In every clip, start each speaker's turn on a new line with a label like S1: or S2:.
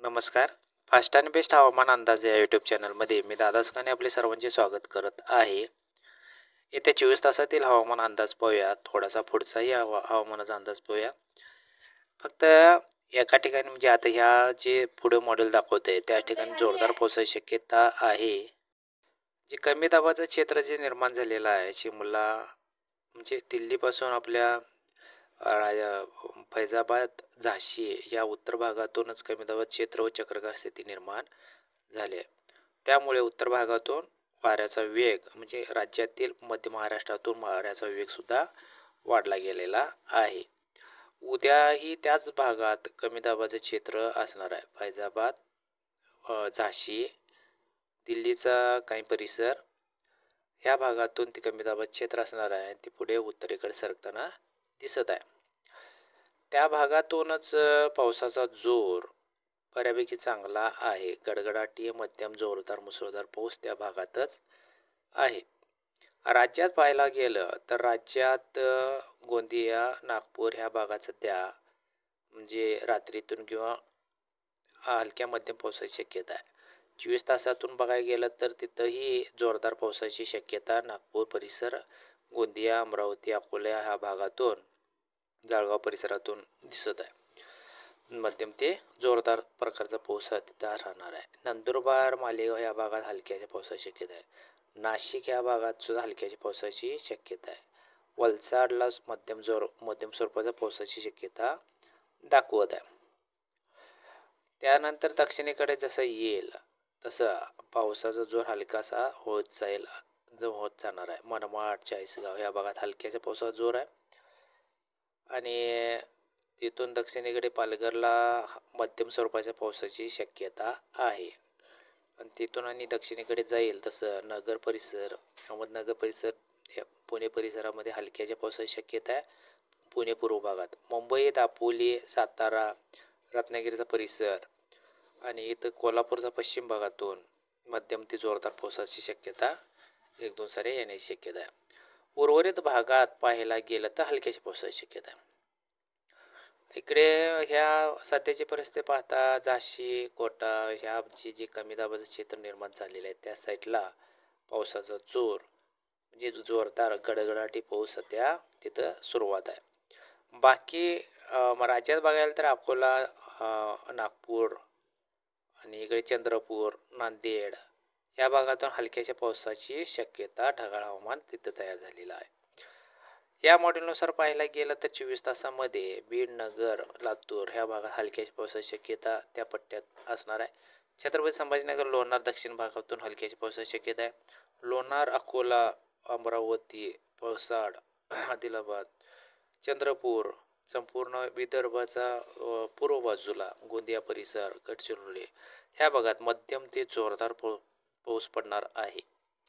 S1: नमस्कार. फास्ट आणि बेस्ट हवामान अंदाज या यूट्यूब चॅनलमध्ये मी दादा सुकाने आपले सर्वांचे स्वागत करत आहे. येत्या 24 तासातील हवामान अंदाज पाहूया. थोडासा पुढचाही हवामानाचा अंदाज पाहूया. फक्त एका ठिकाणी म्हणजे आता ह्या जे पुढे मॉडेल दाखवते त्या ठिकाणी जोरदार पावसाची शक्यता आहे. जे कमी दाबाचं क्षेत्र जे निर्माण झालेलं आहे शिमला म्हणजे दिल्लीपासून आपल्या फैजाबाद झाशी या उत्तर भागातूनच कमी दाबाचं क्षेत्र व चक्राकार स्थिती निर्माण झाली आहे. त्यामुळे उत्तर भागातून वाऱ्याचा वेग म्हणजे राज्यातील मध्य महाराष्ट्रातून वाऱ्याचा वेग सुद्धा वाढला गेलेला आहे. उद्याही त्याच भागात कमी दाबाचं क्षेत्र असणार आहे. फैजाबाद, झाशी, दिल्लीचा काही परिसर ह्या भागातून ते कमी दाबाचं क्षेत्र असणार आहे. ते पुढे उत्तरेकडे सरकताना दिसत आहे. त्या भागातूनच पावसाचा जोर बऱ्यापैकी चांगला आहे. गडगडाटी मध्यम जोरदार मुसळधार पाऊस त्या भागातच आहे. राज्यात पाहायला गेलं तर राज्यात गोंदिया, नागपूर ह्या भागात सध्या म्हणजे रात्रीतून किंवा हलक्या मध्यम पावसाची शक्यता आहे. 24 तासातून बघायला गेलं तर तिथंही जोरदार पावसाची शक्यता नागपूर परिसर, गोंदिया, अमरावती, अकोला ह्या भागातून, जळगाव परिसरातून दिसत आहे. मध्यम ते जोरदार प्रकारचा पाऊस तिथं राहणार आहे. नंदुरबार, मालेगाव या भागात हलक्याच्या पावसाची शक्यता आहे. नाशिक या भागात सुद्धा हलक्याच्या पावसाची शक्यता आहे. वलसाडला मध्यम स्वरूपाच्या पावसाची शक्यता दाखवत आहे. त्यानंतर दक्षिणेकडे जसं येईल तसं पावसाचा जोर हलकासा होत जाणार आहे. मनमाड, चाळीसगाव या भागात हलक्याच्या पावसाचा जोर आहे आणि तिथून दक्षिणेकडे पालघरला मध्यम स्वरूपाच्या पावसाची शक्यता आहे. आणि तिथून आणि दक्षिणेकडे जाईल तसं नगर परिसर, अहमदनगर परिसर, पुणे परिसरामध्ये हलक्याच्या पावसाची शक्यता आहे. पुणे पूर्व भागात मुंबई, दापोली, सातारा, रत्नागिरीचा परिसर आणि इथं कोल्हापूरचा पश्चिम भागातून मध्यम ते जोरदार पावसाची शक्यता 1-2 सारे येण्याची शक्यता आहे. उर्वरित भागात पाहायला गेलं तर हलक्याच्या पावसाची शक्यता आहे. इकडे ह्या सध्याची परिस्थिती पाहता झाशी, कोटा ह्या जे कमी दाबाचं क्षेत्र निर्माण झालेलं आहे त्या साईडला पावसाचा जोर म्हणजे जोरदार गडगडाटी पाऊस सध्या तिथं सुरुवात आहे. बाकी राज्यात बघायला तर अकोला, नागपूर आणि इकडे चंद्रपूर, नांदेड या भागातून हलक्याच्या पावसाची शक्यता ढगाळ हवामान तिथं तयार झालेलं आहे. या मॉडेलनुसार पाहायला गेलं तर 24 तासामध्ये बीड, नगर, लातूर ह्या भागात हलक्याच्या पावसाची शक्यता त्या पट्ट्यात असणार आहे. छत्रपती संभाजीनगर, लोणार दक्षिण भागातून हलक्याची पावसाची शक्यता आहे. लोणार, अकोला, अमरावती, वलसाड, आदिलाबाद, चंद्रपूर, संपूर्ण विदर्भाचा पूर्व बाजूला गोंदिया परिसर, गडचिरोली ह्या भागात मध्यम ते जोरदार पाऊस पडणार आहे.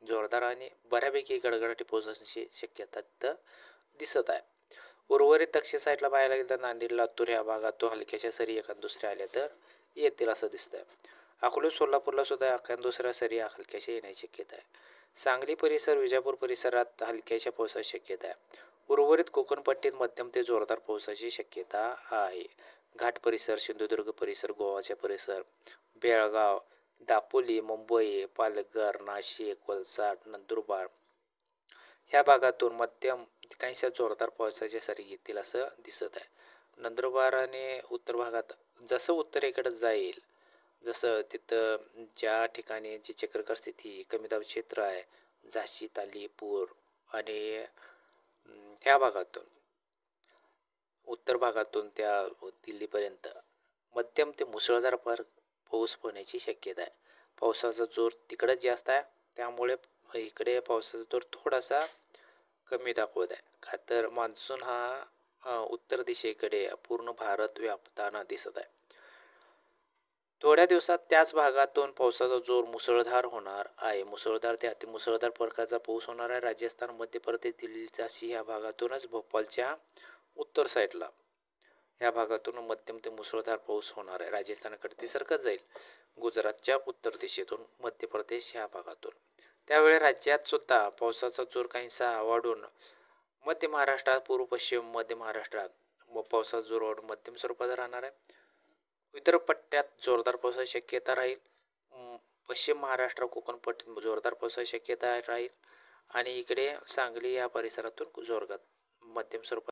S1: जोरदार आणि बऱ्यापैकी गडगडाटी पावसाची शक्यता तिथं दिसत आहे. उर्वरित दक्षिण साईडला पाहायला गेलं तर नांदेड, लातूर ह्या भागातून हलक्याच्या सरी एखाद दुसऱ्या आल्या तर येतील असं दिसतंय. अकोले, सोलापूरला सुद्धा एखाद दुसऱ्या सरी हलक्याच्या येण्याची शक्यता आहे. सांगली परिसर, विजापूर परिसरात हलक्याच्या पावसाची शक्यता आहे. उर्वरित कोकणपट्टीत मध्यम ते जोरदार पावसाची शक्यता आहे. घाट परिसर, सिंधुदुर्ग परिसर, गोवाचा परिसर, बेळगाव, दापोली, मुंबई, पालघर, नाशिक, वलसाड, नंदुरबार ह्या भागातून मध्यम काहीशा जोरदार पावसाच्या सरी येतील असं दिसत आहे. नंदुरबार आणि उत्तर भागात जसं उत्तरेकडे जाईल जसं तिथं ज्या ठिकाणी जी चक्राकार स्थिती कमी दाब क्षेत्र आहे झाशी, तालीपूर आणि ह्या भागातून उत्तर भागातून त्या दिल्लीपर्यंत मध्यम ते मुसळधार पाऊस होण्याची शक्यता आहे. पावसाचा जोर तिकडंच जास्त आहे त्यामुळे इकडे पावसाचा जोर थोडासा कमी दाखवत आहे. का तर मान्सून हा उत्तर दिशेकडे पूर्ण भारत व्यापताना दिसत आहे. थोड्या दिवसात त्याच भागातून पावसाचा जोर मुसळधार होणार आहे. मुसळधार ते अतिमुसळधार प्रकारचा पाऊस होणार आहे. राजस्थान, मध्य प्रदेश, दिल्ली, झाशी ह्या भागातूनच भोपाळच्या उत्तर साईडला ह्या भागातून मध्यम ते मुसळधार पाऊस होणार आहे. राजस्थानाकडे ती सरकत जाईल गुजरातच्या उत्तर दिशेतून, मध्य प्रदेश ह्या भागातून. त्यावेळी राज्यात सुद्धा पावसाचा जोर काहीसा वाढून मध्य महाराष्ट्रात, पूर्व पश्चिम मध्य महाराष्ट्रात पावसाचा जोर वाढून मध्यम स्वरूपाचा राहणार आहे. विदर्भ पट्ट्यात जोरदार पावसाची शक्यता राहील. पश्चिम महाराष्ट्र कोकण पट्ट्यात जोरदार पावसाची शक्यता राहील आणि इकडे सांगली या परिसरातून जोरदार मध्यम स्वरूपात